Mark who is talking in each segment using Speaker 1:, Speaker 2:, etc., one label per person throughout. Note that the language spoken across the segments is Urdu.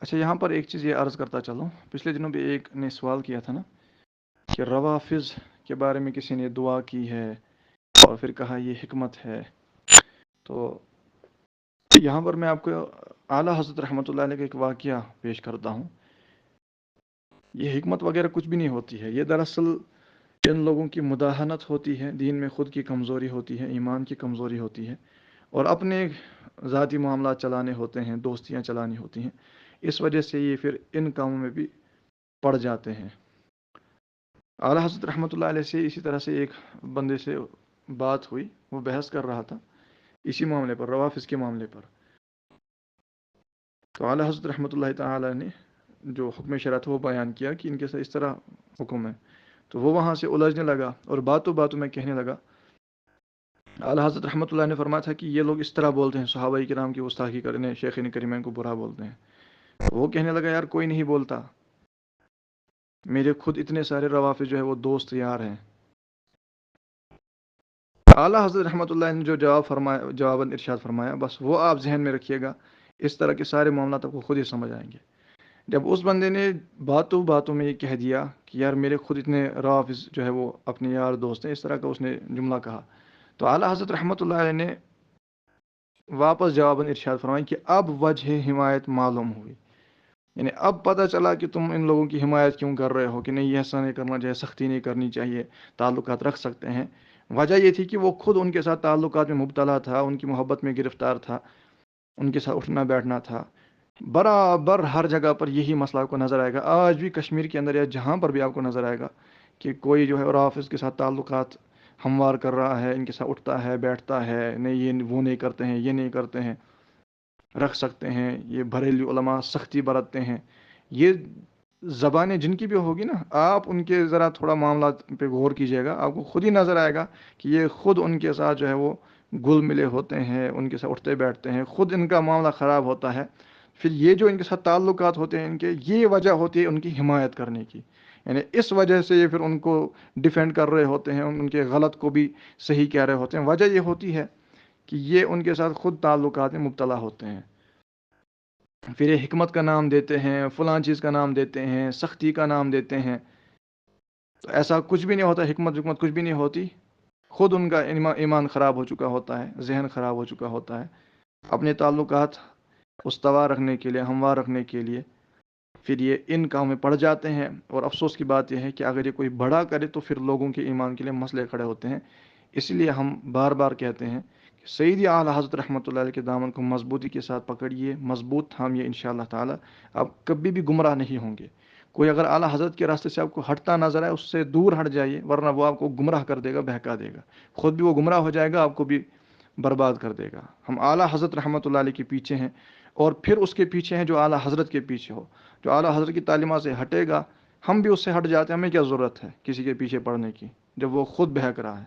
Speaker 1: اچھا، یہاں پر ایک چیز یہ عرض کرتا چلوں، پچھلے دنوں بھی ایک نے سوال کیا تھا نا کہ روافظ کے بارے میں کسی نے دعا کی ہے اور پھر کہا یہ حکمت ہے. تو یہاں پر میں آپ کو اعلیٰ حضرت رحمۃ اللہ علیہ کا ایک واقعہ پیش کرتا ہوں. یہ حکمت وغیرہ کچھ بھی نہیں ہوتی ہے، یہ دراصل ان لوگوں کی مداہنت ہوتی ہے، دین میں خود کی کمزوری ہوتی ہے، ایمان کی کمزوری ہوتی ہے، اور اپنے ذاتی معاملات چلانے ہوتے ہیں، دوستیاں چلانی ہوتی ہیں. اس وجہ سے یہ پھر ان کاموں میں بھی پڑ جاتے ہیں. اعلیٰ حضرت رحمۃ اللہ علیہ سے اسی طرح سے ایک بندے سے بات ہوئی، وہ بحث کر رہا تھا اسی معاملے پر، روافظ کے معاملے پر. تو اعلیٰ حضرت رحمۃ اللہ تعالی نے جو حکم شرعت وہ بیان کیا کہ ان کے ساتھ اس طرح حکم ہے. تو وہ وہاں سے الجھنے لگا اور باتوں باتوں میں کہنے لگا. اعلیٰ حضرت رحمۃ اللہ نے فرمایا تھا کہ یہ لوگ اس طرح بولتے ہیں، صحابہ کرام کی گستاخی کرنے، شیخین کریمین کو برا بولتے ہیں. وہ کہنے لگا یار کوئی نہیں بولتا، میرے خود اتنے سارے روافظ جو ہے وہ دوست یار ہیں. اعلیٰ حضرت رحمۃ اللہ نے جو جواب ارشاد فرمایا، بس وہ آپ ذہن میں رکھیے گا. اس طرح کے سارے معاملات آپ کو خود ہی سمجھ آئیں گے. جب اس بندے نے باتوں باتوں میں یہ کہہ دیا کہ یار میرے خود اتنے روافظ جو ہے وہ اپنے یار دوست ہیں، اس طرح کا اس نے جملہ کہا، تو اعلیٰ حضرت رحمۃ اللہ علیہ نے واپس جواباً ارشاد فرمایا کہ اب وجہ حمایت معلوم ہوئی. یعنی اب پتہ چلا کہ تم ان لوگوں کی حمایت کیوں کر رہے ہو، کہ نہیں ایسا نہیں کرنا چاہیے، سختی نہیں کرنی چاہیے، تعلقات رکھ سکتے ہیں. وجہ یہ تھی کہ وہ خود ان کے ساتھ تعلقات میں مبتلا تھا، ان کی محبت میں گرفتار تھا، ان کے ساتھ اٹھنا بیٹھنا تھا. برابر ہر جگہ پر یہی مسئلہ آپ کو نظر آئے گا، آج بھی کشمیر کے اندر یا جہاں پر بھی آپ کو نظر آئے گا کہ کوئی جو ہے رافض کے ساتھ تعلقات ہموار کر رہا ہے، ان کے ساتھ اٹھتا ہے بیٹھتا ہے، نہیں یہ وہ نہیں کرتے ہیں، یہ نہیں کرتے ہیں، رکھ سکتے ہیں. یہ بریلوی علماء سختی برتتے ہیں. یہ زبانیں جن کی بھی ہوگی نا، آپ ان کے ذرا تھوڑا معاملات پہ غور کیجیے گا، آپ کو خود ہی نظر آئے گا کہ یہ خود ان کے ساتھ جو ہے وہ گل ملے ہوتے ہیں، ان کے ساتھ اٹھتے بیٹھتے ہیں، خود ان کا معاملہ خراب ہوتا ہے. پھر یہ جو ان کے ساتھ تعلقات ہوتے ہیں ان کے، یہ وجہ ہوتی ہے ان کی حمایت کرنے کی. یعنی اس وجہ سے یہ پھر ان کو ڈیفینڈ کر رہے ہوتے ہیں، ان کے غلط کو بھی صحیح کہہ رہے ہوتے ہیں. وجہ یہ ہوتی ہے کہ یہ ان کے ساتھ خود تعلقات میں مبتلا ہوتے ہیں. پھر یہ حکمت کا نام دیتے ہیں، فلاں چیز کا نام دیتے ہیں، سختی کا نام دیتے ہیں. تو ایسا کچھ بھی نہیں ہوتا، حکمت کچھ بھی نہیں ہوتی. خود ان کا ایمان خراب ہو چکا ہوتا ہے، ذہن خراب ہو چکا ہوتا ہے. اپنے تعلقات استوار رکھنے کے لیے، ہموار رکھنے کے لیے پھر یہ ان کاموں میں پڑ جاتے ہیں. اور افسوس کی بات یہ ہے کہ اگر یہ کوئی بڑا کرے تو پھر لوگوں کے ایمان کے لیے مسئلے کھڑے ہوتے ہیں. اس لیے ہم بار بار کہتے ہیں کہ سیدی اعلیٰ حضرت رحمۃ اللہ علیہ کے دامن کو مضبوطی کے ساتھ پکڑیے، مضبوط تھامیے، انشاءاللہ تعالی آپ کبھی بھی گمراہ نہیں ہوں گے. کوئی اگر اعلیٰ حضرت کے راستے سے آپ کو ہٹتا نظر آئے، اس سے دور ہٹ جائیے، ورنہ وہ آپ کو گمراہ کر دے گا، بہکا دے گا. خود بھی وہ گمراہ ہو جائے گا، آپ کو بھی برباد کر دے گا. ہم اعلیٰ حضرت رحمۃ اللہ علیہ کے پیچھے ہیں، اور پھر اس کے پیچھے ہیں جو اعلیٰ حضرت کے پیچھے ہو. جو اعلیٰ حضرت کی تعلیمات سے ہٹے گا، ہم بھی اس سے ہٹ جاتے ہیں. ہمیں کیا ضرورت ہے کسی کے پیچھے پڑنے کی جب وہ خود بہک رہا ہے.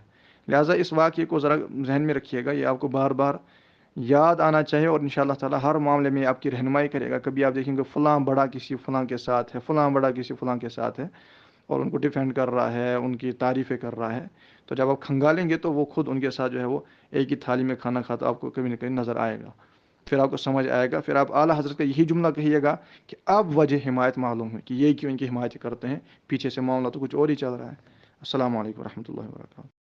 Speaker 1: لہٰذا اس واقعے کو ذرا ذہن میں رکھیے گا، یہ آپ کو بار بار یاد آنا چاہیے، اور انشاءاللہ تعالی ہر معاملے میں آپ کی رہنمائی کرے گا. کبھی آپ دیکھیں گے فلاں بڑا کسی فلاں کے ساتھ ہے، فلاں بڑا کسی فلاں کے ساتھ ہے، اور ان کو ڈیفینڈ کر رہا ہے، ان کی تعریفیں کر رہا ہے. تو جب آپ کھنگالیں گے تو وہ خود ان کے ساتھ جو ہے وہ ایک ہی تھالی میں کھانا کھاتا آپ کو کبھی نہ کبھی نظر آئے گا. پھر آپ کو سمجھ آئے گا، پھر آپ اعلیٰ حضرت کا یہی جملہ کہیے گا کہ اب وجہ حمایت معلوم ہے کہ یہ کیوں ان کی حمایت کرتے ہیں، پیچھے سے معاملہ تو کچھ اور ہی چل رہا ہے. السلام علیکم ورحمۃ اللہ وبرکاتہ.